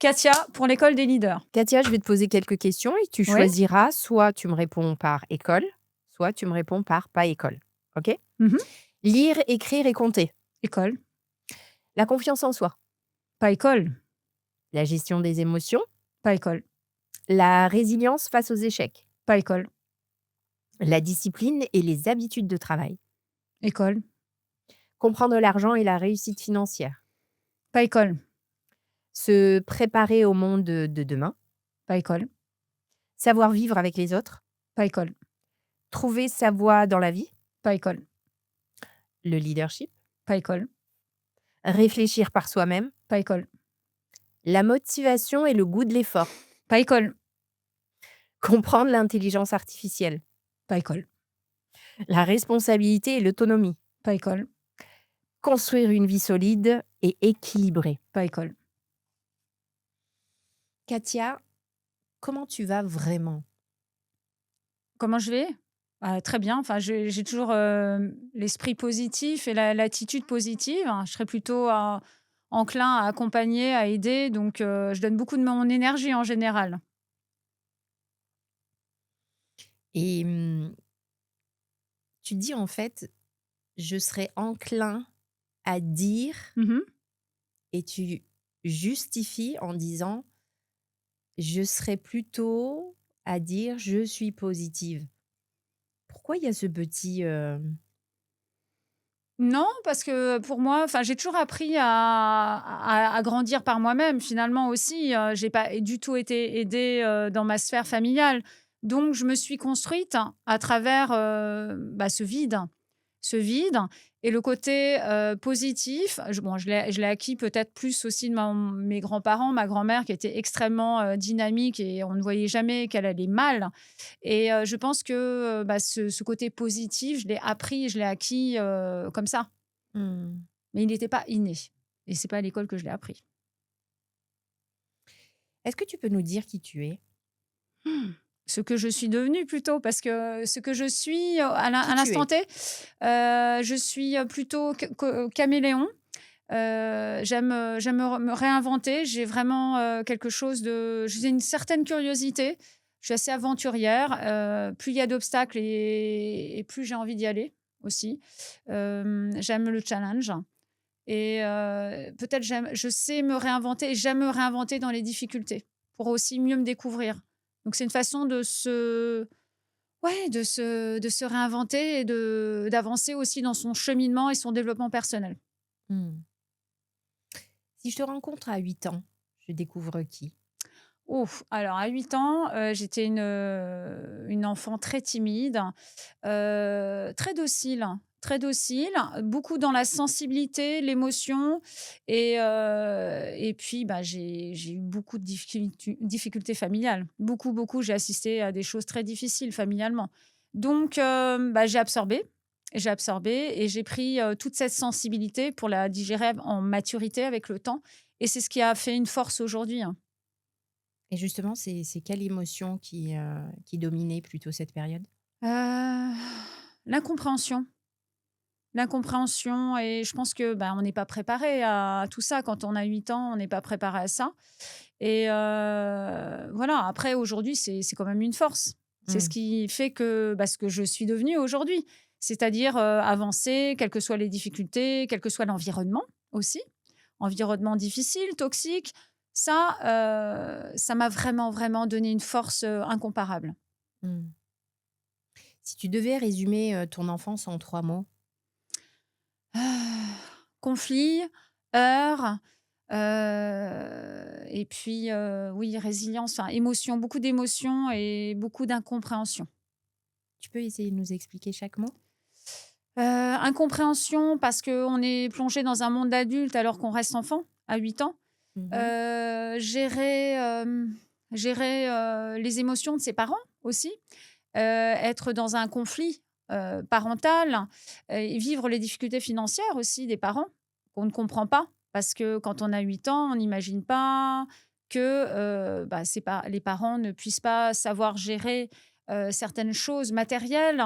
Katia, pour l'école des leaders. Katia, je vais te poser quelques questions et tu Oui. choisiras soit tu me réponds par école, soit tu me réponds par pas école. OK? Mhm. Lire, écrire et compter. École. La confiance en soi. Pas école. La gestion des émotions. Pas école. La résilience face aux échecs. Pas école. La discipline et les habitudes de travail. École. Comprendre l'argent et la réussite financière. Pas école. Se préparer au monde de demain. Pas école. Savoir vivre avec les autres. Pas école. Trouver sa voie dans la vie. Pas école. Le leadership. Pas école. Réfléchir par soi-même. Pas école. La motivation et le goût de l'effort. Pas école. Comprendre l'intelligence artificielle. Pas école. La responsabilité et l'autonomie. Pas école. Construire une vie solide et équilibrée. Pas école. Katia, comment tu vas vraiment? Comment je vais? Très bien. Enfin, j'ai toujours l'esprit positif et l'attitude positive. Je serais plutôt enclin à accompagner, à aider. Donc, je donne beaucoup de mon énergie en général. Et tu dis en fait, je serais enclin à dire Mhm. et tu justifies en disant, je serais plutôt à dire, je suis positive. Pourquoi il y a ce petit... Non, parce que pour moi, enfin, j'ai toujours appris à grandir par moi-même. Finalement aussi, j'ai pas du tout été aidée dans ma sphère familiale. Donc, je me suis construite à travers ce vide. Et le côté positif, je l'ai acquis peut-être plus aussi de mes grands-parents, ma grand-mère qui était extrêmement dynamique et on ne voyait jamais qu'elle allait mal. Et je pense que ce côté positif, je l'ai appris, je l'ai acquis comme ça. Hmm. Mais il n'était pas inné. Et c'est pas à l'école que je l'ai appris. Est-ce que tu peux nous dire qui tu es? Ce que je suis devenue plutôt, parce que ce que je suis Qui à tu l'instant es? T, je suis plutôt caméléon. J'aime me réinventer. J'ai vraiment quelque chose de... J'ai une certaine curiosité. Je suis assez aventurière. Plus il y a d'obstacles et plus j'ai envie d'y aller aussi. J'aime le challenge. Et peut-être je sais me réinventer et j'aime me réinventer dans les difficultés pour aussi mieux me découvrir. Donc c'est une façon de se réinventer et d'avancer aussi dans son cheminement et son développement personnel. Hmm. Si je te rencontre à 8 ans, je découvre qui? Ouf, alors à 8 ans, j'étais une enfant très timide, très docile, beaucoup dans la sensibilité, l'émotion et puis, bah, j'ai eu beaucoup de difficultés familiales. Beaucoup, beaucoup. J'ai assisté à des choses très difficiles familialement. Donc, bah, j'ai absorbé et j'ai pris, toute cette sensibilité pour la digérer en maturité avec le temps et c'est ce qui a fait une force aujourd'hui, hein. Et justement, c'est quelle émotion qui dominait plutôt cette période? Heu, l'incompréhension. L'incompréhension et je pense que, bah, on n'est pas préparé à tout ça. Quand on a 8 ans, on n'est pas préparé à ça et voilà. Après aujourd'hui, c'est quand même une force. C'est ce Mmh. qui fait que, bah, ce que je suis devenue aujourd'hui. C'est-à-dire, avancer, quelles que soient les difficultés, quel que soit l'environnement aussi. Environnement difficile, toxique, ça m'a vraiment, vraiment donné une force, incomparable. Mmh. Si tu devais résumer, ton enfance en 3 mots? Ah, conflit, heurts, et puis, oui, résilience, enfin émotion, beaucoup d'émotions et beaucoup d'incompréhension. Tu peux essayer de nous expliquer chaque mot? Incompréhension parce qu'on est plongé dans un monde d'adulte alors qu'on reste enfant à 8 ans. Mmh. Gérer, les émotions de ses parents aussi, être dans un conflit, parental, et vivre les difficultés financières aussi des parents qu'on ne comprend pas. Parce que quand on a 8 ans, on n'imagine pas que, bah, les parents ne puissent pas savoir gérer, certaines choses matérielles.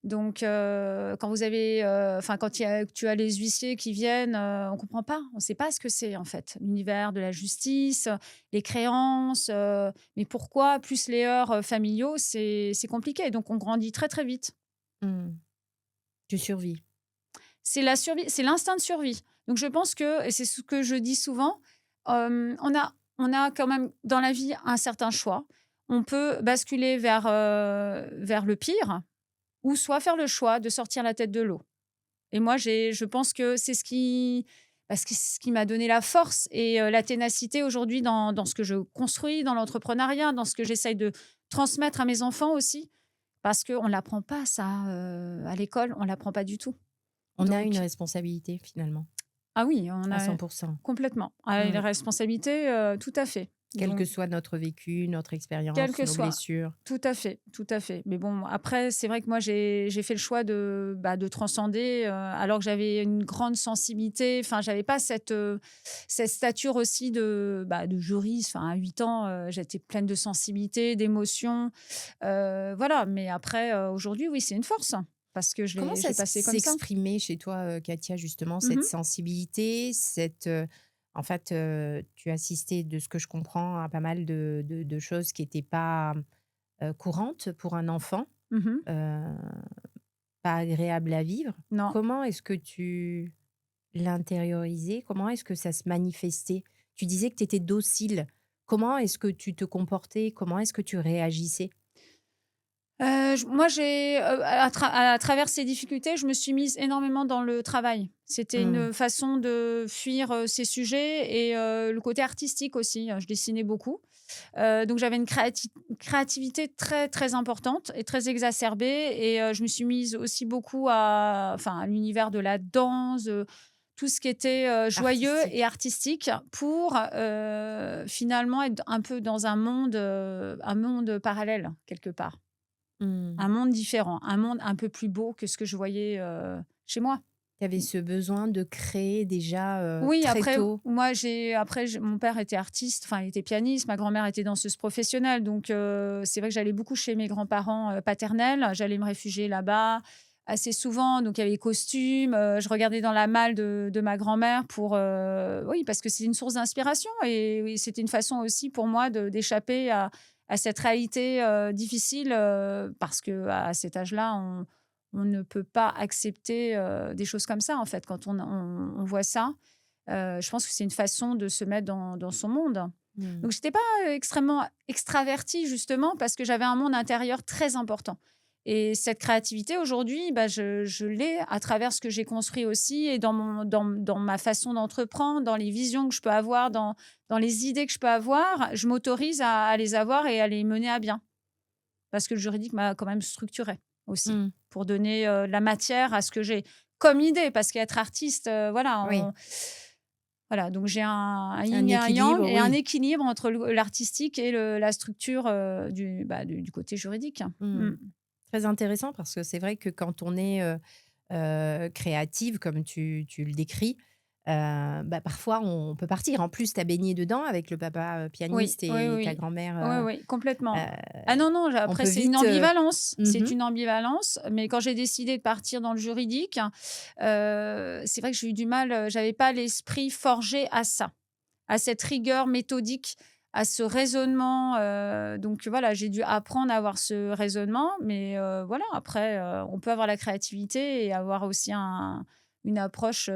Donc, quand vous avez, enfin, quand tu as les huissiers qui viennent, on comprend pas. On ne sait pas ce que c'est, en fait, l'univers de la justice, les créances, mais pourquoi? Plus les heurts, familiaux, c'est compliqué. Donc on grandit très, très vite. Mmh. Tu survis. C'est la survie, c'est l'instinct de survie. Donc je pense que et c'est ce que je dis souvent, on a quand même dans la vie un certain choix. On peut basculer vers le pire ou soit faire le choix de sortir la tête de l'eau. Et moi, je pense que c'est ce qui m'a donné la force et la ténacité aujourd'hui dans ce que je construis, dans l'entrepreneuriat, dans ce que j'essaye de transmettre à mes enfants aussi. Parce qu'on ne l'apprend pas ça, à l'école, on ne l'apprend pas du tout. On a une Donc responsabilité finalement, ah oui, on à a 100%. complètement. Ah, les Mmh. responsabilités, tout à fait. Quel que Donc soit notre vécu, notre quel expérience, que nos soit. blessures. Tout à fait, tout à fait. Mais bon, après, c'est vrai que moi, j'ai fait le choix de transcender, alors que j'avais une grande sensibilité. Enfin, j'avais pas cette stature aussi de juriste. Enfin, à 8 ans, j'étais pleine de sensibilité, d'émotions. Voilà, mais après, aujourd'hui, oui, c'est une force parce que Comment je ça l'ai passé comme ça. s'exprimait chez toi, Katia, justement, cette Mmh. sensibilité, en fait, tu assistais, de ce que je comprends, à pas mal de choses qui n'étaient pas courantes pour un enfant, Mmh. euh, pas agréables à vivre. Non. Comment est-ce que tu l'intériorisais? Comment est-ce que ça se manifestait? Tu disais que tu étais docile. Comment est-ce que tu te comportais? Comment est-ce que tu réagissais? J moi, à travers ces difficultés, je me suis mise énormément dans le travail. C'était Hmm. une façon de fuir, ces sujets et le côté artistique aussi, je dessinais beaucoup. Donc j'avais une créativité très, très importante et très exacerbée et je me suis mise aussi beaucoup à l'univers de la danse, tout ce qui était, joyeux et Artistique. artistique pour, finalement être un peu dans un monde parallèle quelque part. Hmm. Un monde différent, un monde un peu plus beau que ce que je voyais, chez moi. Tu avais ce besoin de créer déjà Oui, très après, tôt. mon père était artiste, enfin, il était pianiste, ma grand-mère était danseuse professionnelle, donc c'est vrai que j'allais beaucoup chez mes grands-parents, paternels. J'allais me réfugier là-bas assez souvent, donc il y avait les costumes, je regardais dans la malle de ma grand-mère pour, oui, parce que c'est une source d'inspiration et oui, c'était une façon aussi pour moi d'échapper à cette réalité, difficile, parce qu'à cet âge-là, on ne peut pas accepter, des choses comme ça, en fait, quand on voit ça. Je pense que c'est une façon de se mettre dans son monde. Hmm. Donc j'étais pas, extrêmement extravertie justement parce que j'avais un monde intérieur très important et cette créativité aujourd'hui, bah, je l'ai à travers ce que j'ai construit aussi et dans ma façon d'entreprendre, dans les visions que je peux avoir, dans les idées que je peux avoir. Je m'autorise à les avoir et à les mener à bien parce que le juridique m'a quand même structurée aussi Hmm. pour donner, la matière à ce que j'ai comme idée. Parce qu'être artiste, voilà, Oui, voilà, donc j'ai un yin un et un yang équilibre, et un oui. équilibre entre l'artistique et la structure, du côté juridique. Hmm. Mmh. Très intéressant parce que c'est vrai que quand on est créative, comme tu le décris, bah, parfois on peut partir. En plus, tu as baigné dedans avec le papa Oui, pianiste oui, et ta oui. grand-mère. Oui, oui, complètement. Euh, Ah non, non, on après peut c'est une vite. ambivalence. C'est Mhm. une ambivalence, mais quand j'ai décidé de partir dans le juridique, c'est vrai que j'ai eu du mal, j'avais pas l'esprit forgé à ça, à cette rigueur méthodique, à ce raisonnement, donc voilà, j'ai dû apprendre à avoir ce raisonnement, mais voilà, après, on peut avoir la créativité et avoir aussi une approche,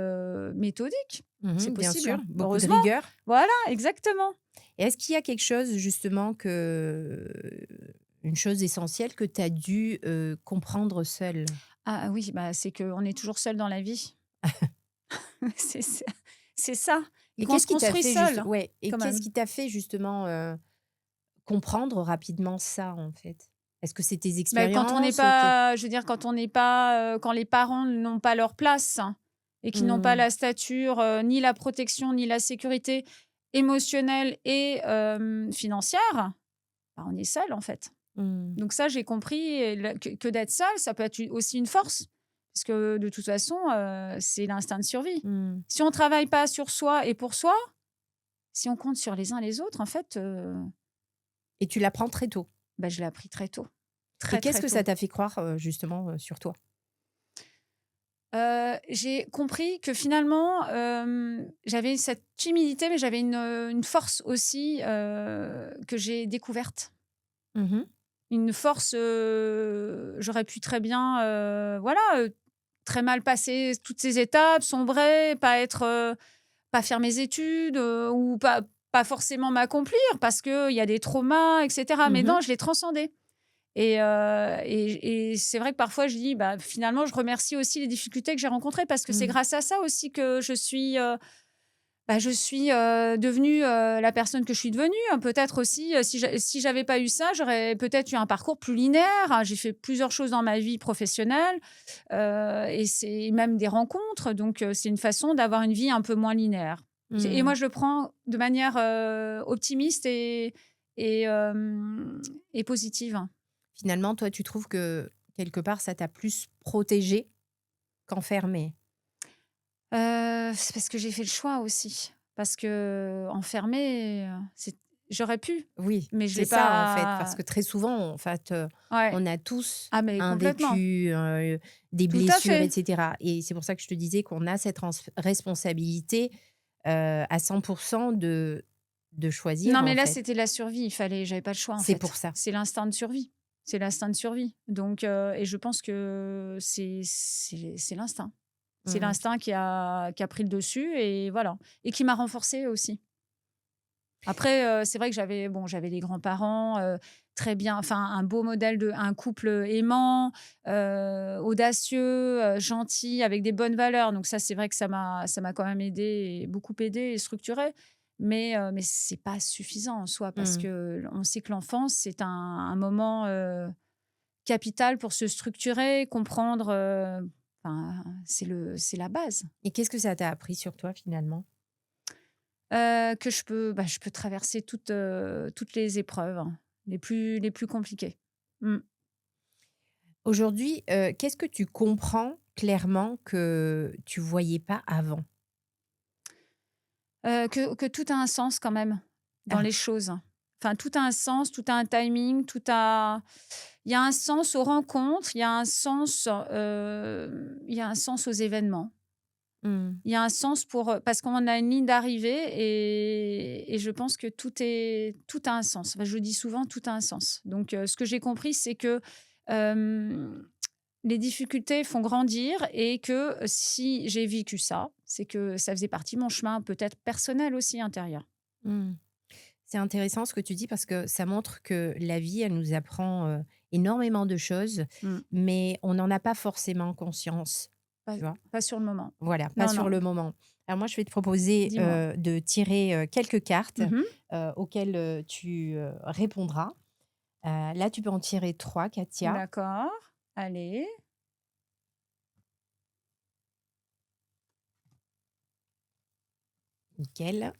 méthodique. C'est Mhm, bien possible, sûr, beaucoup de heureusement. rigueur. Voilà, exactement. Et est-ce qu'il y a quelque chose justement une chose essentielle que tu as dû comprendre seule? Ah oui, bah, c'est qu'on est toujours seul dans la vie. C'est ça, c'est ça et Et qu'on qu'est-ce se qui t'a construit fait seul, ouais, et quand qu'est-ce même. qui t'a fait justement comprendre rapidement ça, en fait? Est-ce que c'est tes Mais quand on n'est expériences, pas je veux dire, quand on n'est pas, quand les parents n'ont pas leur place et qui n'ont pas Mmh. la stature, ni la protection, ni la sécurité émotionnelle et financière, bah, on est seul, en fait. Mmh. Donc ça, j'ai compris et que d'être seul, ça peut être aussi une force. Parce que de toute façon, c'est l'instinct de survie. Mmh. Si on travaille pas sur soi et pour soi, si on compte sur les uns les autres, en fait, Et tu l'apprends très tôt. bah, je l'ai appris très tôt. Et très, qu'est-ce très que ça tôt. t'a fait croire, justement, sur toi? J'ai compris que finalement, j'avais cette timidité, mais j'avais une force aussi, que j'ai découverte. Mmh. Une force, j'aurais pu très bien, voilà, très mal passer toutes ces étapes, sombrer, pas faire mes études, ou pas forcément m'accomplir parce qu'il y a des traumas et cetera. Mais Mmh. non, je l'ai transcendé. Et c'est vrai que parfois je dis: «Bah, finalement, je remercie aussi les difficultés que j'ai rencontrées parce que c'est Mmh. grâce à ça aussi que je suis devenue, la personne que je suis devenue, hein. Peut-être aussi, si j'avais pas eu ça, j'aurais peut-être eu un parcours plus linéaire, hein. J'ai fait plusieurs choses dans ma vie professionnelle, et c'est même des rencontres, donc c'est une façon d'avoir une vie un peu moins linéaire. Et Mmh. moi, je le prends de manière, optimiste et hem et positive. Finalement, toi, tu trouves que, quelque part, ça t'a plus protégée qu'enfermée? C'est parce que j'ai fait le choix aussi. Parce qu'enfermée, j'aurais pu, Oui, mais je c'est l'ai ça, en fait, parce pas. que très souvent, en fait, Ouais. on a tous Ah mais un complètement. vécu, des Tout à blessures et fait. cetera et c'est pour ça que je te disais qu'on a cette responsabilité, à 100 de choisir, Non, mais en là, fait. c'était la survie. J'avais pas le choix, en C'est pour fait. ça. C'est l'instinct de survie. C'est l'instinct de survie. Donc et je pense que c'est l'instinct. C'est Mmh. l'instinct qui a pris le dessus et voilà et qui m'a renforcée aussi. Après, c'est vrai que j'avais les grands-parents, très bien, enfin un beau modèle de un couple aimant, audacieux, gentil, avec des bonnes valeurs. Donc ça, c'est vrai que ça m'a quand même aidé et beaucoup aidé et structuré. Mais c'est pas suffisant en soi parce Mmh. que on sait que l'enfance, c'est un moment, capital pour se structurer, comprendre, enfin, c'est la base. Et qu'est-ce que ça t'a appris sur toi, finalement? Que je peux traverser toutes les épreuves, hein, les plus compliquées. Mmh. Aujourd'hui, qu'est-ce que tu comprends clairement que tu voyais pas avant? Que tout a un sens quand même dans Ah. les choses. Enfin, tout a un sens, tout a un timing, il y a un sens aux rencontres, il y a un sens aux événements. Mmh. Il y a un sens parce qu'on a une ligne d'arrivée et je pense que tout a un sens. Enfin, je le dis souvent, tout a un sens. Donc ce que j'ai compris, c'est que, hem, les difficultés font grandir et que si j'ai vécu ça, c'est que ça faisait partie de mon chemin peut-être personnel aussi intérieur. Mmh. C'est intéressant ce que tu dis parce que ça montre que la vie, elle nous apprend, énormément de choses, Mmh. mais on n'en a pas forcément conscience, Pas tu vois? pas sur le moment. Voilà, pas Non, sur non, le moment. Alors moi, je vais te proposer, dis-moi. de tirer, quelques cartes, Mmh. auxquelles, tu, répondras. Là, tu peux en tirer 3, Katia. D'accord. Allez. Nickel.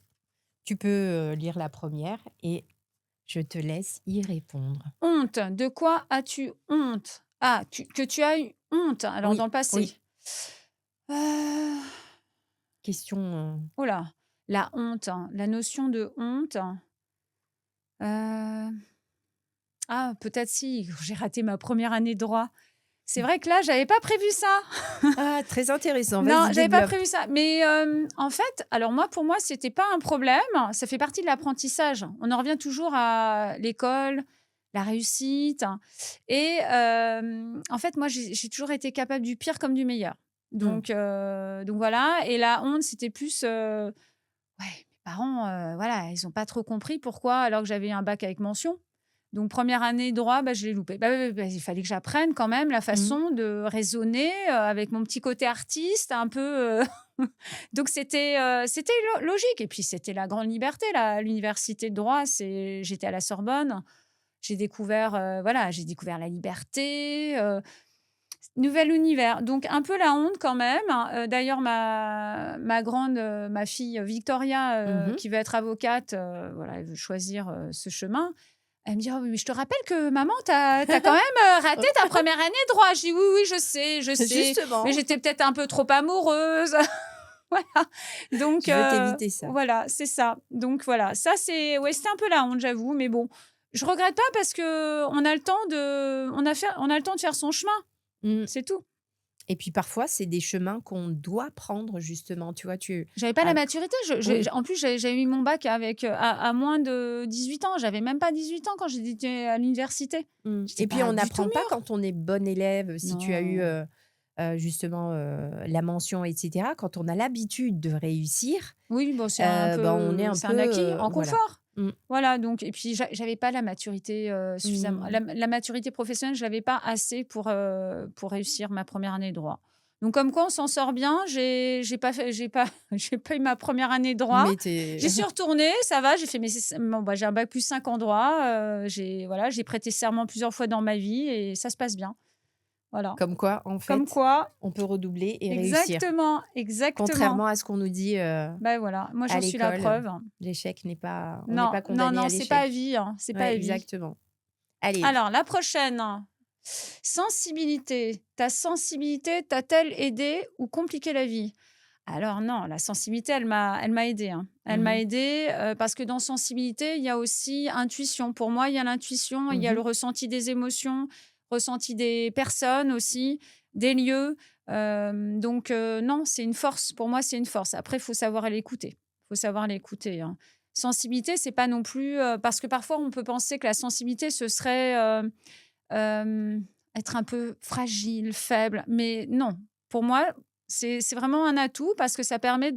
Tu peux, lire la première et je te laisse y répondre. Honte. De quoi as-tu honte? Ah, que tu as eu honte, alors dans Oui, le passé. oui, Heu, question, oh là, la honte, hein, la notion de honte, heu, ah peut-être si, j'ai raté ma première année de droit. C'est vrai que là, j'avais pas prévu ça. ah, très intéressant, Non, vas-y, j'avais pas développe. prévu ça. Mais en fait, alors moi, pour moi, c'était pas un problème. Ça fait partie de l'apprentissage. On en revient toujours à l'école, la réussite. Et en fait, moi, j'ai toujours été capable du pire comme du meilleur. Mmh. Donc voilà. Et la honte, c'était plus, ouais, mes parents, voilà, ils ont pas trop compris pourquoi, alors que j'avais un bac avec mention. Donc première année droit, bah, je l'ai loupé. Bah, il fallait que j'apprenne quand même la Mmh. façon de raisonner, avec mon petit côté artiste un peu, donc c'était logique et puis c'était la grande liberté là, à l'université de droit, j'étais à la Sorbonne. J'ai découvert, voilà, j'ai découvert la liberté, nouvel univers. Donc un peu la honte quand même, hein. D'ailleurs ma fille Mmh Victoria, mh. qui veut être avocate, voilà, elle veut choisir, ce chemin. Elle me dit: «Oh oui, mais je te rappelle que maman, t'as quand même, raté ta première année de droit». Je dis: «Oui, oui, je sais, mais Justement, j'étais peut-être un peu trop amoureuse». Voilà, donc je veux t'éviter ça. voilà, c'est ça. Donc voilà, ça c'est ouais, c'était un peu la honte, j'avoue, mais bon, Je regrette pas parce que on a le temps on a le temps de faire son chemin, Mmh. c'est tout. Et puis parfois, c'est des chemins qu'on doit prendre justement, tu vois? J'avais pas la Ah, maturité. oui. En plus, j'ai eu mon bac avec, à moins de 18 ans. J'avais même pas 18 ans quand j'étais à l'université. J'étais Et puis pas on du tout n'apprend pas mûre. quand on est bonne élève, si tu as eu, Non. justement, la mention et cetera, quand on a l'habitude de réussir, Oui, bon, on est un c'est peu, un acquis, en voilà. confort. Mmh. Voilà, donc et puis j'avais pas la maturité, suffisamment. Mmh. La maturité professionnelle, je l'avais pas assez pour réussir ma première année de droit. Donc comme quoi on s'en sort bien, j'ai pas fait j'ai pas eu ma première année de droit. Mais J'y tu suis retournée, ça va, j'ai fait bon, bah, j'ai un bac +5 en droit, j'ai prêté serment plusieurs fois dans ma vie et ça se passe bien. Voilà. comme quoi, en Comme fait, quoi on peut redoubler et réussir. exactement, exactement. Contrairement à ce qu'on nous dit, Ben voilà, moi à j'en suis la l'école, preuve. l'échec n'est pas on n'est Non, pas non, condamné non, à c'est pas à l'échec. vie, hein, c'est pas Ouais, à vie. exactement. Allez, Alors, la prochaine. Sensibilité. Ta sensibilité t'a-t-elle aidé ou compliqué la vie? Alors non, la sensibilité, elle m'a aidée, hein. Elle m'a mmh aidée parce que dans sensibilité, il y a aussi intuition. Pour moi, il y a l'intuition, il y a le mh. ressenti des émotions, ressenti des personnes aussi, des lieux. Donc non, c'est une force. Pour moi, c'est une force. Après, il faut savoir l'écouter. Il faut savoir l'écouter, hein. Sensibilité, c'est pas non plus parce que parfois on peut penser que la sensibilité ce serait être un peu fragile, faible, mais non. Pour moi, c'est vraiment un atout parce que ça permet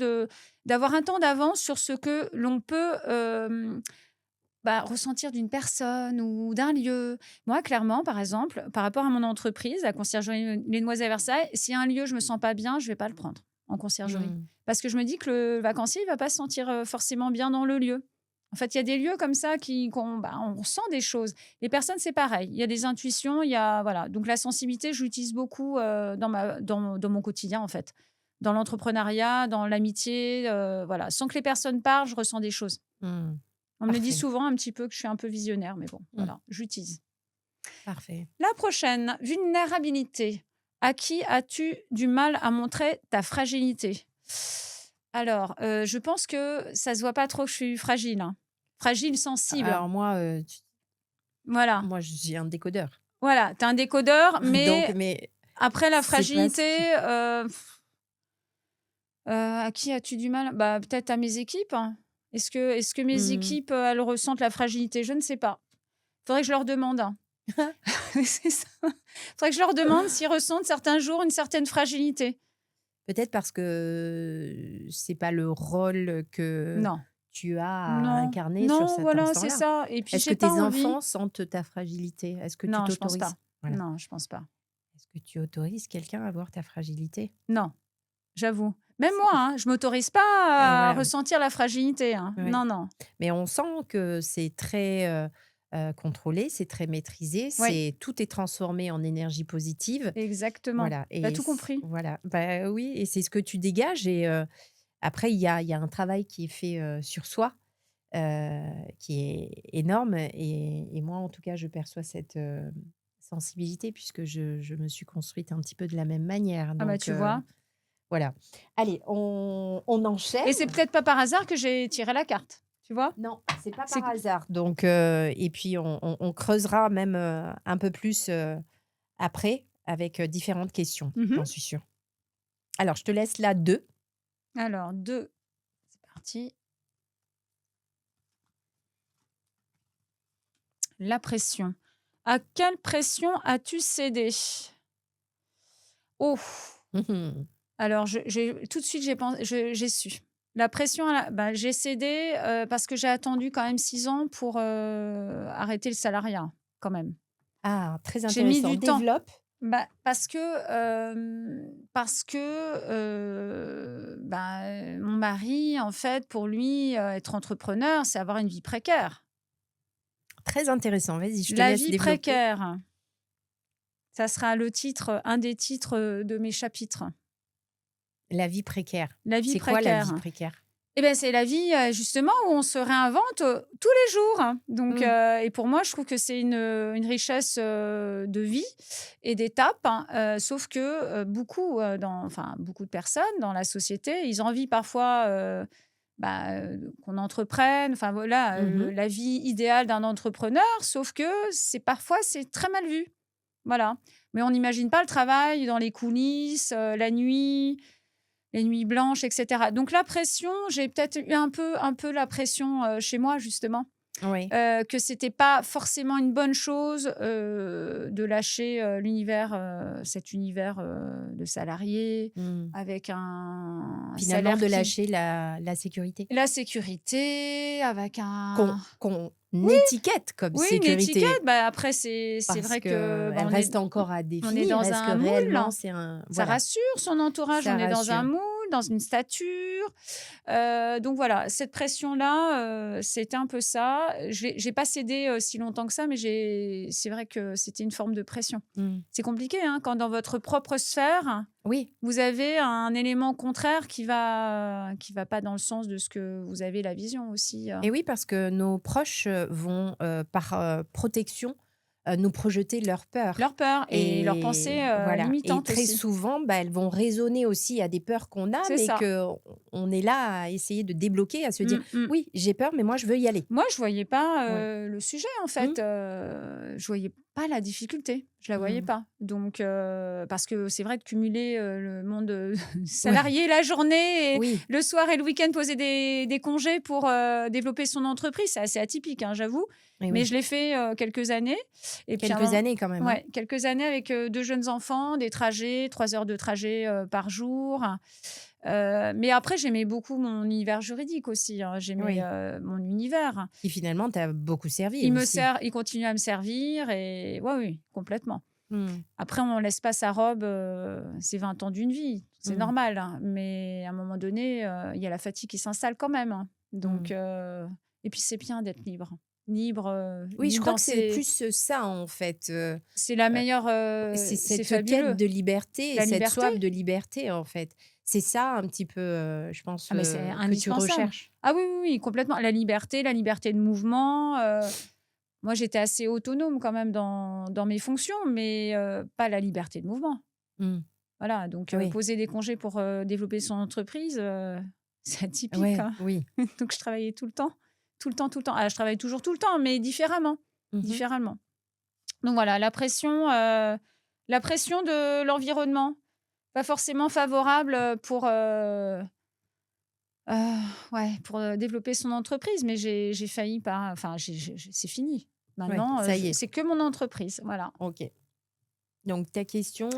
d'avoir un temps d'avance sur ce que l'on peut, ressentir d'une personne ou d'un lieu. Moi, clairement, par exemple, par rapport à mon entreprise, la conciergerie Les Noises à Versailles, s'il y a un lieu, je me sens pas bien, je vais pas le prendre en conciergerie. Mmh. Parce que je me dis que le vacancier, il va pas se sentir forcément bien dans le lieu. En fait, il y a des lieux comme ça on sent des choses. Les personnes, c'est pareil. Il y a des intuitions, il y a voilà. Donc la sensibilité, je l'utilise beaucoup dans mon quotidien en fait, dans l'entrepreneuriat, dans l'amitié, voilà. Sans que les personnes parlent, je ressens des choses. Mmh. On me le dit Parfait. souvent un petit peu que je suis un peu visionnaire, mais bon, Mmh. voilà, j'utilise. Parfait. La prochaine, vulnérabilité. À qui as-tu du mal à montrer ta fragilité? Alors, je pense que ça se voit pas trop que je suis fragile, hein. Fragile, sensible. Alors moi, Voilà. moi j'ai un décodeur. Voilà, tu as un décodeur, Donc mais mais après la c'est pas ce qui fragilité, à qui as-tu du mal? Bah, peut-être à mes équipes, hein. Est-ce que mes mmh. équipes, elles ressentent la fragilité? Je ne sais pas. Faudrait que je leur demande, hein. C'est ça. Faudrait que je leur demande s'ils ressentent certains jours une certaine fragilité. Peut-être parce que c'est pas le rôle que Non, tu as à non, incarner sur non, cet voilà, c'est instant-là. ça et puis Est-ce que j'ai pas tes envie. enfants sentent ta fragilité? Est-ce que tu Non, je pense t'autorises? pas. Voilà. Non, je pense pas. Est-ce que tu autorises quelqu'un à voir ta fragilité? Non, j'avoue. Même moi, C'est hein, je m'autorise et pas à voilà, ressentir la fragilité, hein. ouais. Non, non. Mais on sent que c'est très, contrôlé, c'est très maîtrisé, Oui, tout est transformé en énergie positive. exactement. Voilà Tu as et tout c compris. voilà, bah, oui et c'est ce que tu dégages et après il y a un travail qui est fait, sur soi, qui est énorme et moi, en tout cas, je perçois cette, sensibilité puisque je me suis construite un petit peu de la même manière Ah bah, donc tu vois? voilà. Allez, on Et enchaîne. c'est peut-être pas par hasard que j'ai tiré la carte, tu vois? Non, c'est pas C'est par que hasard donc et puis on creusera même, un peu plus, après avec, différentes questions, mmh j'en suis sûre. Alors je te laisse là 2. Alors 2, c'est parti. La pression. À quelle pression as-tu cédé? Oh! Alors j'ai tout de suite, j'ai su. La pression j'ai cédé, parce que j'ai attendu quand même 6 ans pour, arrêter le salariat, quand même. Ah, très J'ai mis intéressant. du temps. Développe. Bah, parce que, mon mari, en fait, pour lui, être entrepreneur, c'est avoir une vie précaire. Très intéressant. Vas-y, je te La laisse vie développer. précaire, ça sera le titre, un des titres, de mes chapitres. La vie précaire. La vie C'est quoi la vie précaire. précaire? Eh ben, c'est la vie, justement, où on se réinvente, tous les jours, hein. Donc Mmh. et pour moi, je trouve que c'est une richesse, de vie et d'étapes, hein, sauf que, beaucoup de personnes dans la société, ils envient parfois, qu'on entreprenne, enfin voilà, Mmh. la vie idéale d'un entrepreneur, sauf que parfois c'est très mal vu. Voilà. Mais on n'imagine pas le travail dans les coulisses, la nuit, les nuits blanches, et cetera. Donc la pression, j'ai peut-être eu un peu la pression, chez moi justement, Oui. que c'était pas forcément une bonne chose, de lâcher, cet univers, de salarié Mmh. avec un Finalement, salaire de qui lâcher la sécurité. la sécurité avec Qu'on un qu'on étiquette comme oui, une étiquette, sécurité après c'est parce vrai que, qu'elle reste encore à on est définir. dans Est-ce que un moule. réellement c'est un Ça voilà, rassure son entourage, on ça est dans un rassure. moule, dans une stature. Donc voilà, cette pression-là, c'était un peu ça. J'ai pas cédé, si longtemps que ça, mais c'est vrai que c'était une forme de pression. Mmh. C'est compliqué, hein, quand dans votre propre sphère, Oui. vous avez un élément contraire qui va pas dans le sens de ce que vous avez la vision aussi. Et oui, parce que nos proches, vont, par, protection, nous projeter leur peur Leur peur et leurs pensées, et voilà et limitantes très aussi. souvent, bah, elles vont résonner aussi à des peurs qu'on a, C'est mais ça. qu'on est là à essayer de débloquer, à se dire: Mmh mh. «Oui, j'ai peur, mais moi je veux y aller». Moi, je voyais pas, Ouais. le sujet en Mmh. fait, je voyais pas la difficulté, je la voyais Mmh. pas. Donc parce que c'est vrai de cumuler, le monde, Ouais. salarié la journée et Oui. le soir et le week-end poser des congés pour, développer son entreprise, c'est assez atypique, hein, j'avoue. Et Mais oui. je l'ai fait, quelques années et puis Quelques années quand même, hein? ouais, quelques années avec, 2 jeunes enfants, des trajets, 3 heures de trajet, par jour. Mais après j'aimais beaucoup mon univers juridique aussi, hein. J'aimais, Oui. mon univers. Qui finalement t'a beaucoup servi aussi. Il continue à me servir et ouais, oui, complètement. Mmh. Après, on laisse pas sa robe, c'est 20 ans d'une vie, c'est Mmh. normal, hein, mais à un moment donné, il y a la fatigue qui s'installe quand même, hein. Donc Mmh. et puis c'est bien d'être libre. Libre, Oui, je libre crois dans que c'est ses plus, ça en fait, c'est la meilleure, c'est c'est cette quête fabuleux. de liberté et La cette liberté. soif de liberté, en fait. C'est ça un petit peu, je pense, Ah mais c'est que tu indispensable. recherches? Ah oui, oui, oui, complètement. La liberté de mouvement, moi j'étais assez autonome quand même dans mes fonctions, mais pas la liberté de mouvement. Mmh. Voilà, donc Oui. poser des congés pour, développer son entreprise, c'est atypique, Ouais, hein. oui. Donc je travaillais tout le temps, tout le temps, tout le temps. Ah, je travaille toujours tout le temps, mais différemment, Mmh mh. différemment. Donc voilà, la pression de l'environnement, pas forcément favorable, ouais, pour, développer son entreprise, mais j'ai failli pas enfin j'ai c'est fini. Ouais, Maintenant, ça y est. c'est que mon entreprise, voilà. OK. Donc ta question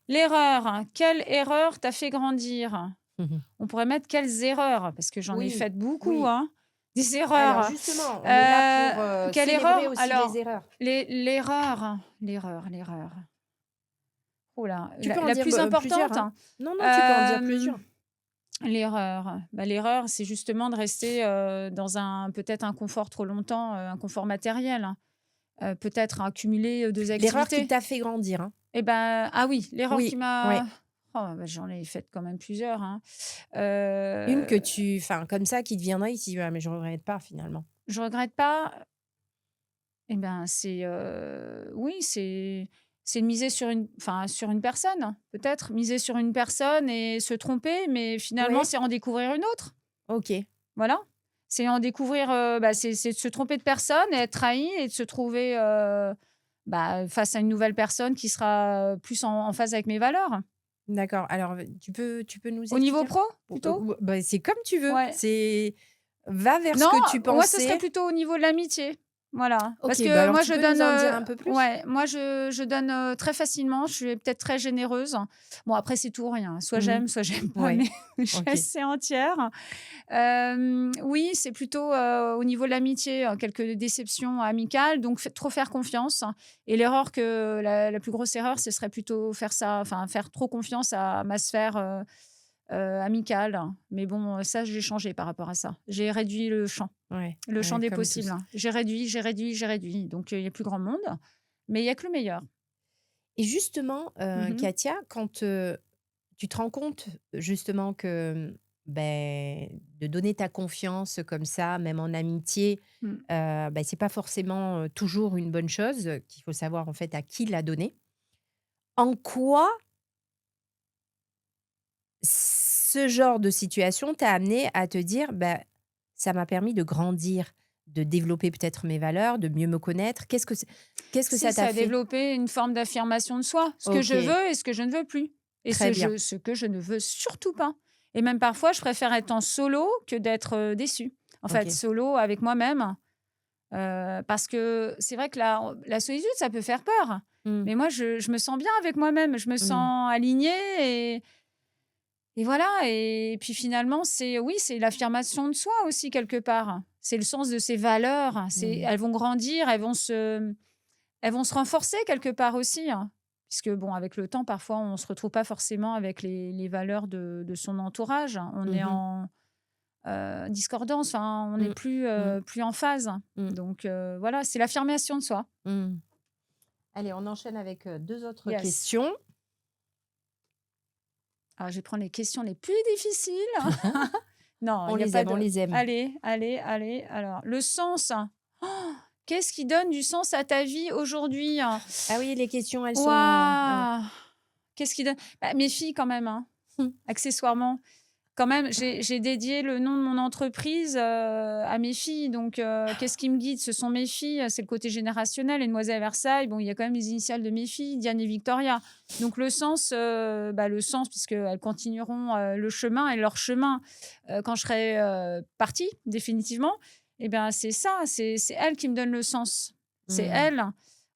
L'erreur, hein, quelle erreur t'a fait grandir? mmh mh. On pourrait mettre quelles erreurs, parce que j'en ai Oui, faites beaucoup, oui. hein, des Alors erreurs. justement, on est là pour, Quelle célébrer erreur? aussi les Alors, erreurs. l'erreur. Oh là, Tu peux en la dire, plus plusieurs, importante, hein. Non, non, tu peux en dire plusieurs. l'erreur, c'est justement de rester, dans peut-être un confort trop longtemps, un confort matériel, hein. Peut-être accumuler, 2 L'erreur qui activités. t'a fait grandir, hein. Et ben ah oui, l'erreur qui Oui, m'a ouais. oh bah, j'en ai fait quand même plusieurs, hein. Une que Heu, tu enfin, comme ça, qui te viendrait, ici, «Ah mais je regrette pas finalement». je regrette pas. Et ben, oui, c'est de miser sur une personne, hein, peut-être. Miser sur une personne et se tromper, mais finalement, Ouais, c'est en découvrir une autre. OK. Voilà. C'est en découvrir, c'est de se tromper de personne et être trahi et de se trouver, face à une nouvelle personne qui sera, plus en phase avec mes valeurs. D'accord. Alors, tu peux nous Au niveau expliquer un pro, plutôt? ou bah, c'est comme tu veux. Ouais. C'est va vers ce Non, que tu moi, ce serait pensais. plutôt au niveau de l'amitié. Voilà. Parce OK, bah, que alors moi, tu je peux donne, nous en dire un peu plus? ouais, moi, je donne, très facilement. Je suis peut-être très généreuse. Bon, après, c'est tout ou rien. Mmh. Soit j'aime pas, mais Ouais, je OK. laisse entière. Oui, c'est plutôt, au niveau de l'amitié, quelques déceptions amicales, donc trop faire confiance. Et la plus grosse erreur, ce serait plutôt faire trop confiance à ma sphère, amicale. Mais bon, ça, j'ai changé par rapport à ça. J'ai réduit Ouais, le champ ouais, des comme possibles, tous. hein. J'ai réduit, j'ai réduit, j'ai réduit. Donc il y a plus grand monde, mais il y a que le meilleur. Et justement, Mmh. Katia, quand, tu te rends compte justement que, de donner ta confiance comme ça, même en amitié, Mmh. c'est pas forcément, toujours une bonne chose, qu'il faut savoir en fait à qui la donner. En quoi ce genre de situation t'a amené à te dire: ça m'a permis de grandir, de développer peut-être mes valeurs, de mieux me connaître? Qu'est-ce que Si, ça t'a ça a fait? développé une forme d'affirmation de soi, ce que je OK, veux et ce que je ne veux plus et très bien. ce que je ne veux surtout pas et même parfois, je préfère être en solo que d'être, déçue. En fait, OK. solo avec moi-même, parce que c'est vrai que la solitude, ça peut faire peur, Mmh. mais moi, je me sens bien avec moi-même, je me Mmh. sens alignée et voilà et puis finalement, oui, c'est l'affirmation de soi aussi quelque part. C'est le sens de ses valeurs, Mmh. elles vont grandir, elles vont se renforcer quelque part aussi, hein, puisque bon, avec le temps, parfois, on se retrouve pas forcément avec les valeurs de son entourage. On est Mmh. en, discordance, enfin, on n'est Mmh. Mmh. plus en phase. Mmh. Donc voilà, c'est l'affirmation de soi. Mmh. Allez, on enchaîne avec, 2 autres Yes. questions. Alors, je vais prendre les questions les plus difficiles. Non, il On y a les pas aime, on de les aime. allez, allez, allez. Alors, le sens. Oh, qu'est-ce qui donne du sens à ta vie aujourd'hui? Ah oui, les questions, elles sont, ouais. Waouh! Qu'est-ce qui donne bah, mes filles quand même, hein, Mmh. accessoirement. Quand même, j'ai dédié le nom de mon entreprise, à mes filles, donc qu'est-ce qui me guide? Ce sont mes filles, c'est le côté générationnel. Les Demoiselles Versailles, bon, il y a quand même les initiales de mes filles, Diane et Victoria. Donc le sens puisqu'elles continueront, le chemin et leur chemin, quand je serai, partie définitivement et bien, c'est ça, c'est elles qui me donnent le sens. C'est Mmh. elles.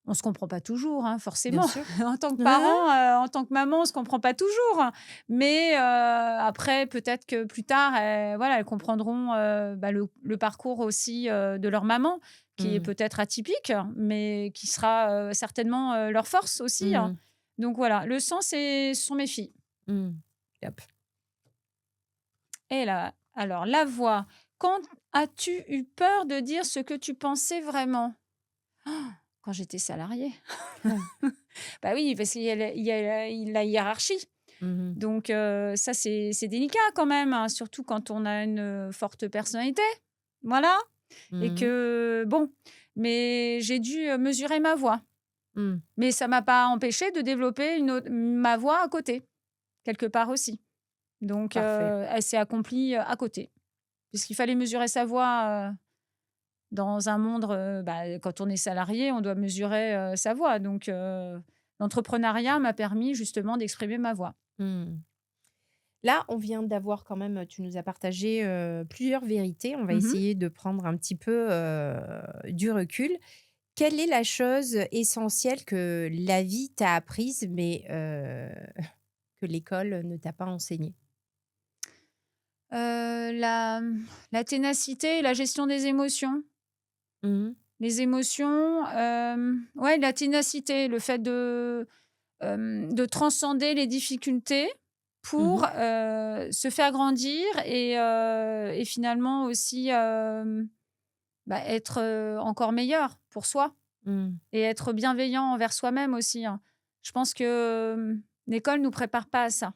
On se comprend pas toujours, hein, Bien forcément. sûr. En tant que parent, en tant que maman, on se comprend pas toujours. Mais après, peut-être que plus tard, voilà, elles comprendront, bah, le parcours aussi, de leur maman, qui est Mmh. peut-être atypique, mais qui sera, certainement, leur force aussi, hein. Mmh. Donc voilà, le sens, ce sont mes filles. Mmh. Top. Et là, alors la voix, quand as-tu eu peur de dire ce que tu pensais vraiment? Quand j'étais salariée. Ah. Bah oui, parce qu'il y a la hiérarchie. Mmh. Donc ça, c'est délicat quand même, hein, surtout quand on a une, forte personnalité. Voilà et Mmh. que bon, mais j'ai dû, mesurer ma voix. Mmh. Mais ça m'a pas empêché de développer ma voix à côté, quelque part aussi. Donc Parfait. elle s'est accomplie, à côté. Puisqu'il fallait mesurer sa voix, dans un monde, bah, quand on est salarié, on doit mesurer, sa voix. Donc l'entrepreneuriat m'a permis justement d'exprimer ma voix. Mmh. Là, on vient d'avoir quand même, tu nous as partagé, plusieurs vérités. On va Mmh. essayer de prendre un petit peu, du recul. Quelle est la chose essentielle que la vie t'a apprise, mais que l'école ne t'a pas enseigné? La ténacité et la gestion des émotions. Mmh. Les émotions, ouais, la ténacité, le fait de transcender les difficultés pour, Mmh. se faire grandir et finalement aussi, bah, être, encore meilleur pour soi Mmh. et être bienveillant envers soi-même aussi, hein. Je pense que, l'école nous prépare pas à ça.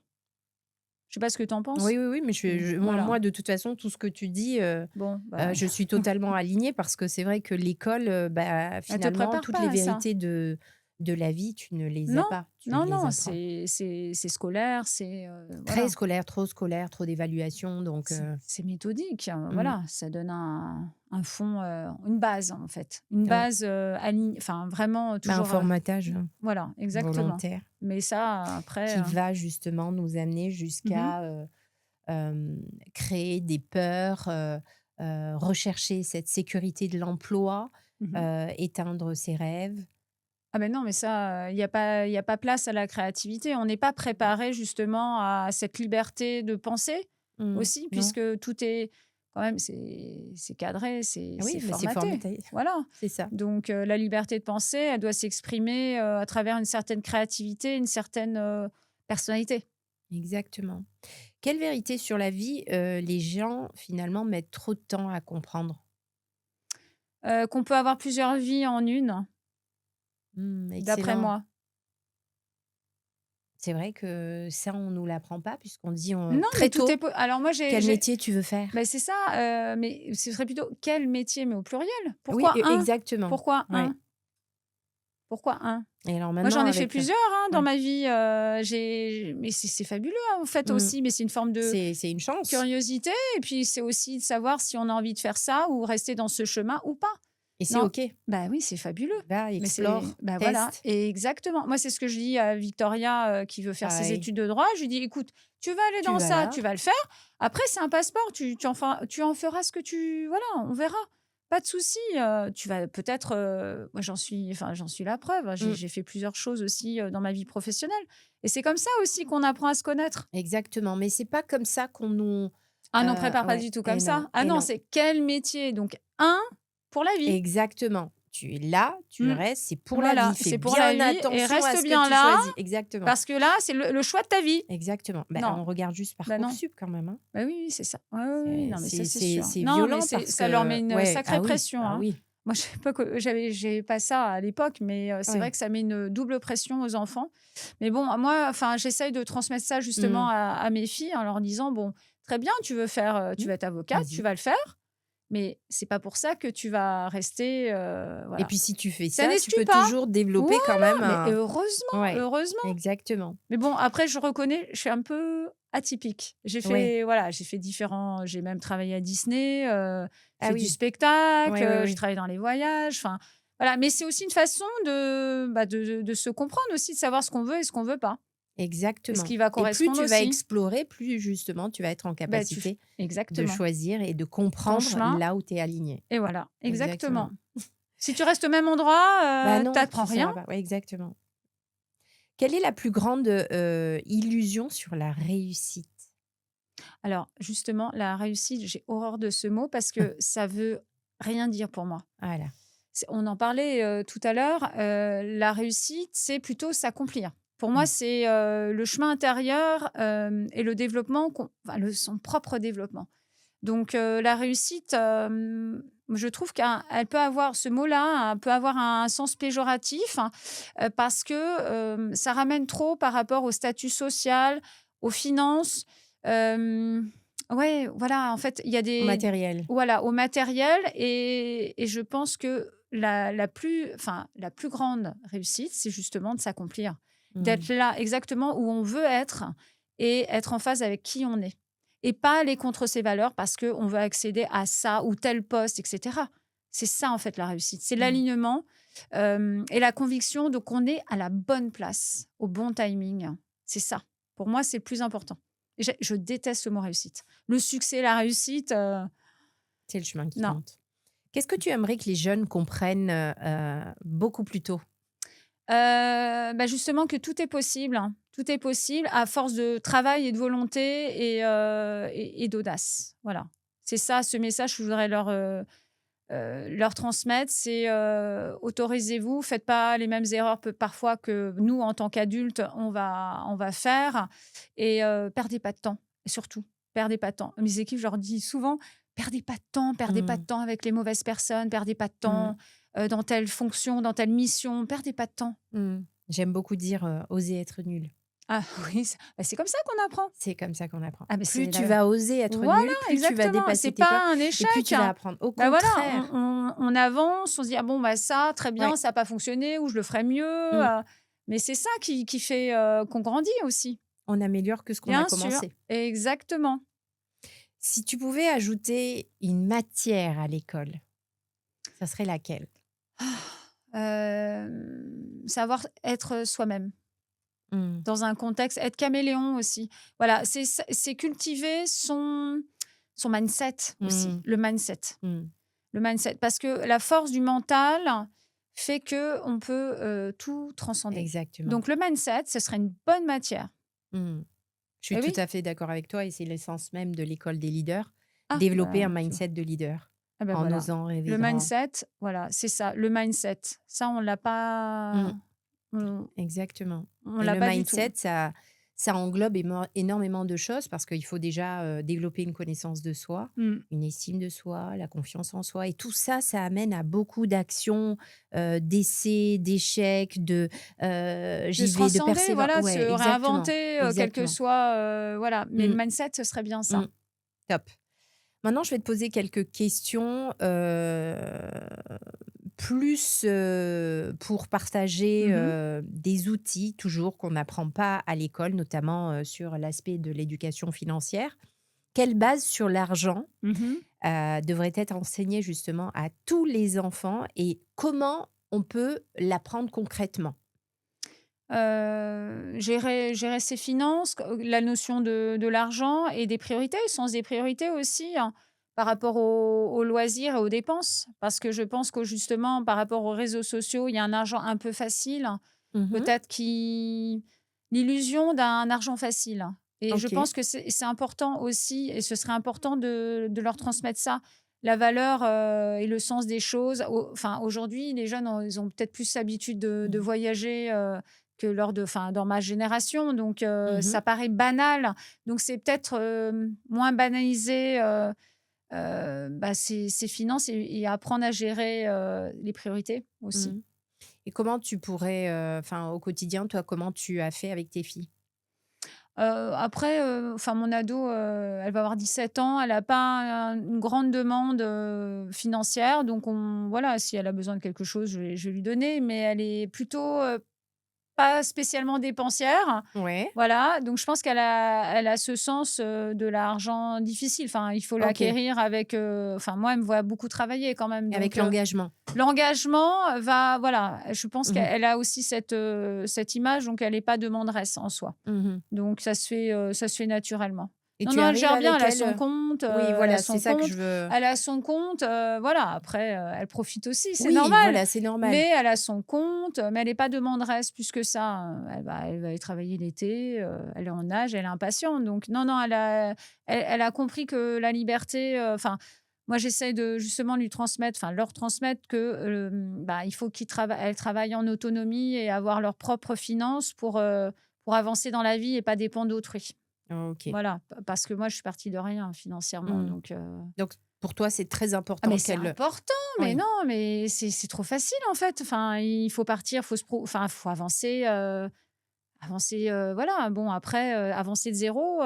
Je sais pas ce que tu en penses? Oui, oui, oui, mais Voilà. moi, de toute façon, tout ce que tu dis, Bon, bah, je suis totalement alignée parce que c'est vrai que l'école, bah, elle te finalement, prépare toutes les pas à ça. vérités de la vie, tu ne les as Non, pas, tu non, les non, apprends. c'est scolaire, Très voilà, scolaire, trop d'évaluation, donc c'est méthodique, mmh, voilà, ça donne un fond, une base, en fait. Une ouais. base, enfin, vraiment, Bah, un toujours, formatage voilà, exactement. volontaire Mais ça, après, qui va justement nous amener mmh mh. jusqu'à, créer des peurs, rechercher cette sécurité de l'emploi, Mmh. éteindre ses rêves. Ah ben non, mais ça, il y a pas place à la créativité. On n'est pas préparé justement à cette liberté de penser Mmh, aussi, non? puisque tout est quand même c'est cadré, Ah c'est oui, mais c'est formaté. formaté, Voilà. c'est ça. Donc la liberté de penser, elle doit s'exprimer, à travers une certaine créativité, une certaine, personnalité. Exactement. Quelle vérité sur la vie, les gens finalement mettent trop de temps à comprendre? Qu'on peut avoir plusieurs vies en une, Mmh, d'après excellent. moi. C'est vrai que ça, on nous l'apprend pas puisqu'on dit on Non, mais très tout est tôt: po alors moi «Quel métier tu veux faire?» bah, c'est ça, mais ce serait plutôt quel métier, mais au pluriel. Oui, Pourquoi un? exactement. Pourquoi Ouais. un? Pourquoi un? Et alors Moi, maintenant j'en ai fait avec, plusieurs dans ouais. ma vie. Mais c'est fabuleux, hein, en fait, Mmh. aussi. Mais c'est une forme de C'est une chance curiosité. Et puis, c'est aussi de savoir si on a envie de faire ça ou rester dans ce chemin ou pas. et c'est Non, OK. bah oui, c'est fabuleux. Va, Mais c'est, explore, bah voilà, teste. exactement. Moi, c'est ce que je dis à Victoria qui veut faire ses Pareil. études de droit. Je lui dis, écoute, tu vas aller Tu dans vas ça, là. tu vas le faire. Après, c'est un passeport. Tu en feras ce que tu. Voilà, on verra. Pas de souci. Tu vas peut-être. Moi, j'en suis la preuve, hein. Mmh. J'ai fait plusieurs choses aussi dans ma vie professionnelle. Et c'est comme ça aussi qu'on apprend à se connaître. Exactement, mais c'est pas comme ça qu'on nous Ah non, prépare pas ouais du tout comme et non ça. Ah et non, non. c'est quel métier. Donc, un, pour la vie. Exactement. Tu es là, tu Mmh. restes, c'est pour la vie. Voilà, Fais c'est pour la bien vie et attention à reste ce que bien tu là. choisis. Exactement, Parce que là, c'est le choix de ta vie. exactement. Bah, Non, on regarde juste bah non. Parcoursup quand même, hein. Bah oui, oui, c'est ça. Ouais, ouais, oui, non, mais ça, c'est sûr. C'est Non, mais violent parce ça leur met que une ouais, sacrée oui, pression, ah hein. oui, Moi, je sais pas que j'ai pas ça à l'époque, mais c'est vrai ouais. que ça met une double pression aux enfants. Mais bon, moi, enfin, j'essaye de transmettre ça justement Mmh. à mes filles en leur disant, bon, très bien, tu Mmh. vas être avocate, tu Vas-y. vas le faire, mais c'est pas pour ça que tu vas rester, Et voilà. puis si tu fais Ça ça, tu n'exclut peux pas. toujours développer quand Voilà, même mais un heureusement, ouais, heureusement. exactement. Mais bon, après, je reconnais, je suis un peu atypique. Ouais. J'ai fait différents. J'ai même travaillé à Disney, Ah fait du oui. spectacle, Ouais, ouais, j'ai ouais. travaillé dans les voyages. Enfin, voilà. Mais c'est aussi une façon de se comprendre aussi, de savoir ce qu'on veut et ce qu'on veut pas. Et ce Exactement. qui va Et plus correspondre tu vas aussi. explorer, plus justement tu vas être en Bah, capacité de exactement. choisir et de Ton comprendre chemin. là où tu es aligné. Et voilà. Exactement. Exactement. Si tu restes au même endroit, Bah non, t'apprends tu rien. sauras pas. Ouais, exactement. Quelle est la plus grande, illusion sur la réussite? Alors, justement, la réussite, j'ai horreur de ce mot parce que ça veut rien dire pour moi. Voilà. On en parlait tout à l'heure. La réussite, c'est plutôt s'accomplir. Pour moi, Mmh. c'est le chemin intérieur et le développement, son propre développement. Donc, la réussite, je trouve qu'elle peut avoir ce mot-là, peut avoir un sens péjoratif hein, parce que ça ramène trop par rapport au statut social, aux finances. Euh, ouais, voilà, en fait, il y a Au des. matériel. Voilà, au matériel. Et je pense que la plus grande réussite, c'est justement de s'accomplir, Mmh. d'être là exactement où on veut être et être en phase avec qui on est et pas aller contre ses valeurs parce qu'on veut accéder à ça ou tel poste, etc. C'est ça, en fait, la réussite. C'est Mmh. l'alignement et la conviction de qu'on est à la bonne place, au bon timing. C'est ça. Pour moi, c'est le plus important. Et je déteste le mot réussite. Le succès, la réussite, C'est le chemin qui non. compte. Qu'est-ce que tu aimerais que les jeunes comprennent, beaucoup plus tôt? Bah, justement que tout est possible, hein. Tout est possible à force de travail et de volonté et d'audace. Voilà. C'est ça, ce message que je voudrais leur transmettre, c'est, autorisez-vous, faites pas les mêmes erreurs parfois que nous, en tant qu'adultes, on va faire et perdez pas de temps, surtout, perdez pas de temps. Mes équipes, je leur dis souvent: perdez pas de Mmh. temps avec les mauvaises personnes, perdez pas de Mmh. temps, dans telle fonction, dans telle mission, perdez pas de temps. Mmh. J'aime beaucoup dire, «oser être nul». Ah oui, c'est comme ça qu'on apprend. C'est comme ça qu'on apprend. Ah mais Plus c'est tu la vas oser être Voilà, nul, plus tu vas exactement. dépasser C'est tes peurs pas un et plus échec. tu vas apprendre. Au Bah, voilà, contraire. on avance, on se dit: «Ah bon, bah, ça, très bien, Ouais. ça a pas fonctionné ou je le ferai mieux», Mmh. mais c'est ça qui fait, qu'on grandit aussi. On améliore que ce qu'on a Bien sûr, commencé. exactement. Si tu pouvais ajouter une matière à l'école, ça serait laquelle? Savoir être soi-même Mmh. dans un contexte, être caméléon aussi. Voilà, c'est cultiver son mindset aussi, Mmh. le mindset. Mmh. Le mindset, parce que la force du mental fait que on peut, tout transcender. Exactement. Donc le mindset, ce serait une bonne matière. Mmh. Je suis Eh tout oui. à fait d'accord avec toi et c'est l'essence même de l'école des leaders. Ah Développer un bah, tu vois? mindset de leader Ah bah, en voilà. osant rêver Le grand. mindset, voilà, c'est ça, le mindset. Ça, Mmh. on Exactement on et l'a le pas du tout. mindset, ça englobe énormément de choses parce qu'il faut déjà, développer une connaissance de soi, Mmh. une estime de soi, la confiance en soi et tout ça, ça amène à beaucoup d'actions, d'essais, d'échecs, De j'y se vais, de transcender, persévérance. voilà, de se Ouais, exactement, réinventer, quel que exactement. soit, voilà, mais le Mmh, mindset, ce serait bien mmh, ça. top. Maintenant, je vais te poser quelques questions, plus pour partager Mmh. des outils, toujours qu'on n'apprend pas à l'école, notamment sur l'aspect de l'éducation financière. Quelle base sur l'argent Mmh. devrait être enseignée justement à tous les enfants et comment on peut l'apprendre concrètement? Gérer ses finances, la notion de l'argent et des priorités, le sens des priorités aussi, hein, par rapport aux loisirs et aux dépenses. Parce que je pense que justement, par rapport aux réseaux sociaux, il y a un argent un peu facile, Mmh. peut-être qui l'illusion d'un argent facile, et je OK. pense que c'est important aussi, et ce serait important de leur transmettre ça, la valeur, et le sens des choses. Enfin, aujourd'hui, les jeunes ils ont peut-être plus l'habitude de Mmh. voyager, que dans ma génération, donc Mmh. ça paraît banal. Donc c'est peut-être, moins banalisé, ses finances, et apprendre à gérer, les priorités aussi. Mmh. Et comment tu pourrais, enfin, au quotidien, toi, comment tu as fait avec tes filles? Après, enfin mon ado, elle va avoir 17 ans, elle a pas une grande demande, financière, donc voilà, si elle a besoin de quelque chose, je vais lui donner, mais elle est plutôt, pas spécialement dépensière. Ouais, Voilà, donc je pense qu'elle a ce sens, de l'argent difficile. Enfin, il faut OK. l'acquérir avec, enfin moi, elle me voit beaucoup travailler quand même, Avec donc l'engagement. l'engagement va, voilà, je pense Mmh mh. qu'elle a aussi cette image, donc elle est pas demanderesse en soi. Mmh. Donc ça se fait naturellement. Et Non, tu non, elle arrives gère bien, avec elle a elle, son compte, oui, elle a voilà, c'est son ça que compte je veux. elle a son compte, voilà. Après, elle profite aussi, c'est Oui, normal, voilà, c'est normal. mais elle a son compte, mais elle est pas demanderesse plus que ça, elle va aller travailler l'été, elle est en âge, elle est impatiente, donc non, non, elle a compris que la liberté, enfin, moi, j'essaie de justement lui transmettre, enfin, leur transmettre que, il faut elles travaillent en autonomie et avoir leurs propres finances pour avancer dans la vie et pas dépendre d'autrui. OK. Voilà, parce que moi, je suis partie de rien financièrement, Mmh. donc Donc pour toi, c'est très ah mais important c'est qu'elle, important, mais oui. non, mais c'est trop facile, en fait. Enfin, il faut partir, faut avancer, voilà. Bon, après, avancer de zéro,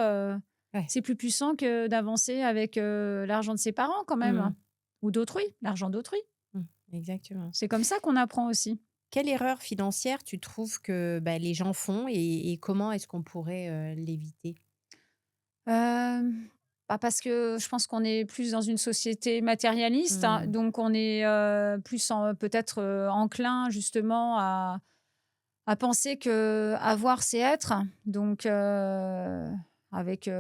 Ouais. c'est plus puissant que d'avancer avec, l'argent de ses parents quand même, Mmh. hein, ou d'autrui, l'argent d'autrui. Mmh. Exactement. C'est comme ça qu'on apprend aussi. Quelle erreur financière tu trouves que, bah, les gens font et comment est-ce qu'on pourrait, l'éviter? Hem, Parce que je pense qu'on est plus dans une société matérialiste, hein, Mmh. donc on est, plus peut-être, enclin justement à penser que avoir c'est être. Donc avec,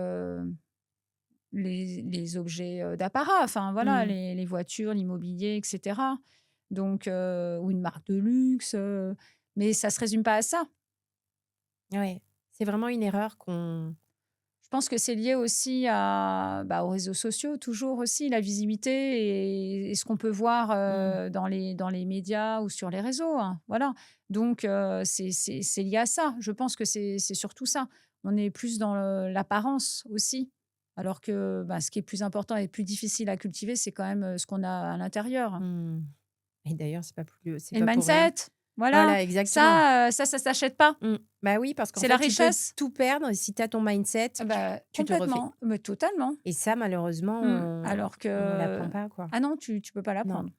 les objets, d'apparat, enfin voilà, Mmh. les voitures, l'immobilier et cetera. Donc ou une marque de luxe, mais ça se résume pas à ça. Ouais. C'est vraiment une erreur qu'on. Je pense que c'est lié aussi aux réseaux sociaux, toujours aussi, la visibilité et ce qu'on peut voir, Mmh. dans les médias ou sur les réseaux, hein, voilà. Donc c'est lié à ça. Je pense que c'est surtout ça. On est plus dans l'apparence aussi, alors que, ce qui est plus important et plus difficile à cultiver, c'est quand même, ce qu'on a à l'intérieur. Mmh. Et d'ailleurs, c'est Et le pas pour rien. mindset, voilà, Voilà, exactement. ça s'achète pas. Mmh. Bah, oui, parce qu'en C'est la fait, tu peux richesse. tout perdre et si tu as ton mindset, Ah bah, tu te refais. complètement, mais totalement. Et ça, malheureusement, Alors on l'apprend que pas, quoi. ah non, tu peux pas Non, l'apprendre.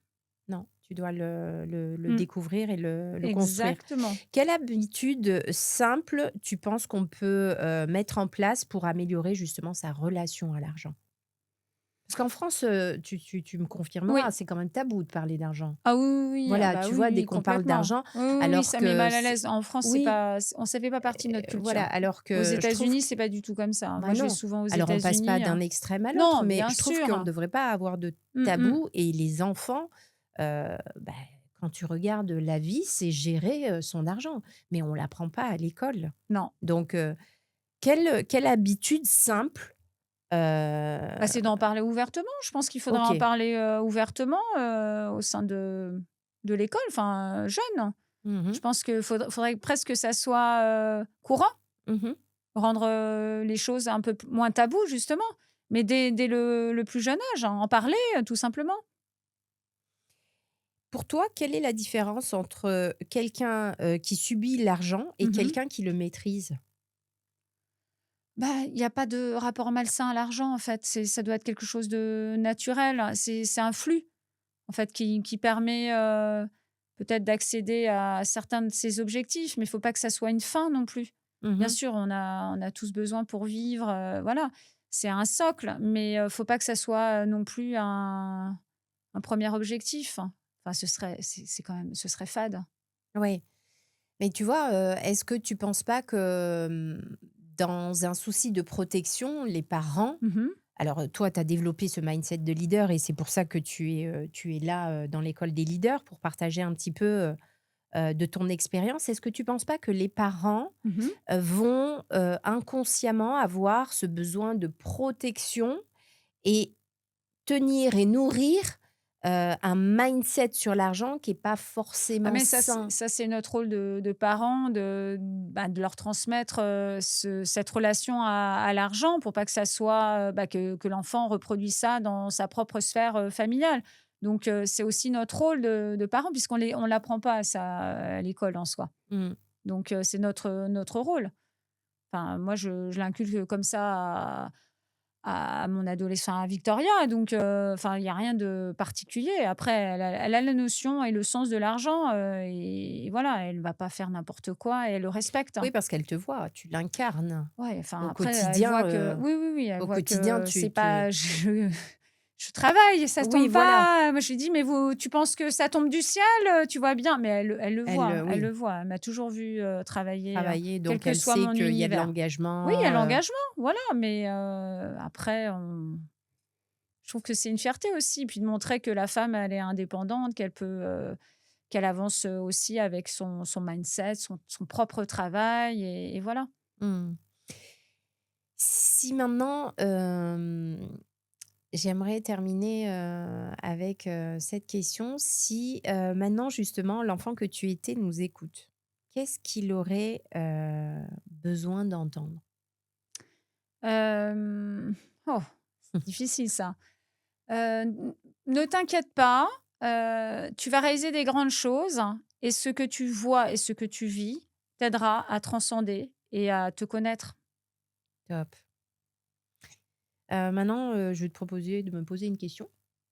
non, tu dois le Mmh, découvrir et le construire. exactement. Quelle habitude simple tu penses qu'on peut, mettre en place pour améliorer justement sa relation à l'argent? Parce qu'en France, tu me confirmeras, Oui. c'est quand même tabou de parler d'argent. Ah oui, oui, oui, ah Voilà, bah tu oui, vois, dès oui, qu'on parle complètement. d'argent, Oui, oui, oui, alors ça met que mal à c'est l'aise. En France, c'est oui, pas ça fait pas partie de notre voilà, culture. alors Aux que je trouve États-Unis, c'est pas du tout comme ça. bah, Moi, je vais non. souvent aux Alors on passe pas États-Unis. d'un extrême à l'autre, Non, mais bien je trouve qu'on ne sûr. devrait pas avoir de Mmh mh. tabou et les enfants, bah, quand tu regardes la vie, c'est gérer, son argent, mais on l'apprend pas à l'école. Non. Donc quelle habitude simple, C'est d'en parler ouvertement. Je pense qu'il faudrait en OK. parler, ouvertement, au sein de l'école, enfin, jeune. Mmh Je mh. pense qu'il faudrait presque que ça soit, courant. Mmh. Rendre, les choses un peu p moins tabou justement, mais dès le plus jeune âge, en parler, tout simplement. Pour toi, quelle est la différence entre quelqu'un, qui subit l'argent et Mmh. quelqu'un qui le maîtrise? Il y a pas de rapport malsain à l'argent en fait, ça doit être quelque chose de naturel, c'est un flux. en fait, qui permet peut-être d'accéder à certains de ses objectifs, mais il faut pas que ça soit une fin non plus. Bien Mmh. sûr, on a tous besoin pour vivre, voilà, c'est un socle, mais faut pas que ça soit non plus un premier objectif. Enfin, c'est quand même ce serait fade. Ouais. Mais tu vois, est-ce que tu penses pas que, dans un souci de protection, les parents Mmh. alors, toi, tu as développé ce mindset de leader et c'est pour ça que tu es là, dans l'école des leaders pour partager un petit peu, de ton expérience. Est-ce que tu penses pas que les parents, Mmh. vont, inconsciemment avoir ce besoin de protection et tenir et nourrir, un mindset sur l'argent qui est pas Ah forcément mais sain? c'est notre rôle de parents de leur transmettre, cette relation à l'argent pour pas que ça soit, que l'enfant reproduise ça dans sa propre sphère, familiale. Donc c'est aussi notre rôle de parents puisqu'on l'apprend pas ça à l'école en soi. Mmh. Donc c'est notre rôle. Enfin moi je l'inculque comme ça à mon adolescent, à Victoria, donc enfin, il y a rien de particulier. Après, elle a la notion et le sens de l'argent, et voilà, elle va pas faire n'importe quoi et elle le respecte, Oui, hein. parce qu'elle te voit, tu l'incarnes. Ouais, enfin, Au après, elle quotidien, voit que oui, oui, oui, elle au voit quotidien, que c'est tu te pas je travaille, ça oui, tombe voilà. pas. Moi, je lui dis: «Mais tu penses que ça tombe du ciel, tu vois bien?» mais elle le Elle, voit, elle le oui, voit. Elle m'a toujours vue, travailler, travailler, quel donc que elle soit sait mon qu'il y a de univers. Oui, il y l'engagement, a l'engagement, voilà, mais après je trouve que c'est une fierté aussi, puis de montrer que la femme, elle est indépendante, qu'elle avance, aussi avec son mindset, son propre travail et voilà. mmh. Si maintenant, j'aimerais terminer, avec, cette question. Si, maintenant justement l'enfant que tu étais nous écoute, qu'est-ce qu'il aurait, besoin d'entendre? Oh, c'est difficile ça. N Ne t'inquiète pas, tu vas réaliser des grandes choses et ce que tu vois et ce que tu vis t'aidera à transcender et à te connaître. Top. Maintenant, je vais te proposer de me poser une question.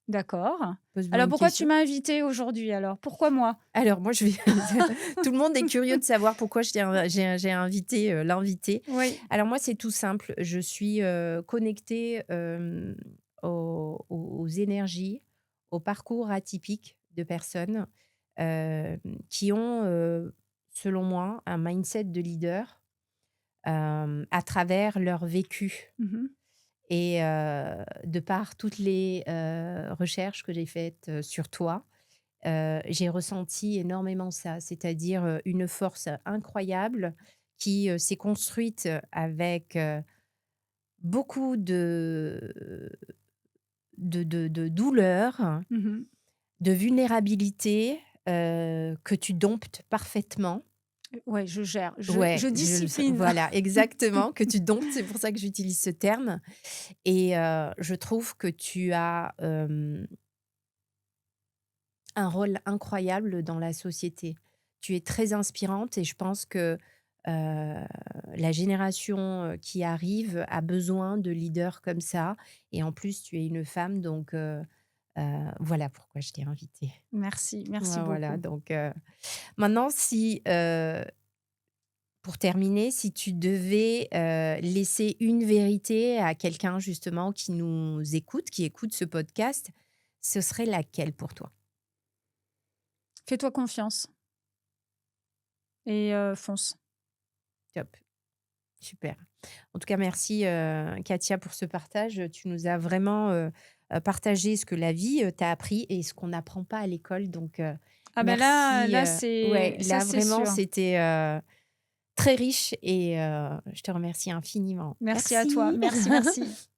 D'accord. Pose-moi Alors une pourquoi tu question. m'as invitée aujourd'hui alors? Pourquoi moi? Alors moi, je vais tout le monde est curieux de savoir pourquoi je t'ai inv j'ai invité, l'invité. Oui. Alors moi, c'est tout simple. Je suis, connectée, aux énergies, aux parcours atypiques de personnes, qui ont, selon moi, un mindset de leader, à travers leur vécu Mmh. et de par toutes les, recherches que j'ai faites, sur toi. J'ai ressenti énormément ça, c'est-à-dire, une force incroyable qui, s'est construite avec, beaucoup de douleur, Mmh. de vulnérabilité, que tu domptes parfaitement. Ouais, je gère, je Ouais, je le s discipline. voilà, exactement, que tu domptes, c'est pour ça que j'utilise ce terme et je trouve que tu as, un rôle incroyable dans la société. Tu es très inspirante et je pense que, la génération, qui arrive a besoin de leaders comme ça et en plus tu es une femme donc voilà pourquoi je t'ai invitée. Merci, merci Ouais, voilà beaucoup. donc maintenant si, pour terminer, si tu devais, laisser une vérité à quelqu'un justement qui nous écoute, qui écoute ce podcast, ce serait laquelle pour toi? Fais-toi confiance et fonce. Top. Super. En tout cas, merci, Katia, pour ce partage. Tu nous as vraiment, partagé ce que la vie, t'a appris et ce qu'on n'apprend pas à l'école. Donc, Ah ben merci, là, ouais, c'est ça, là, c'est vraiment, sûr. c'était, très riche et je te remercie infiniment. Merci à toi. Merci. Merci, merci.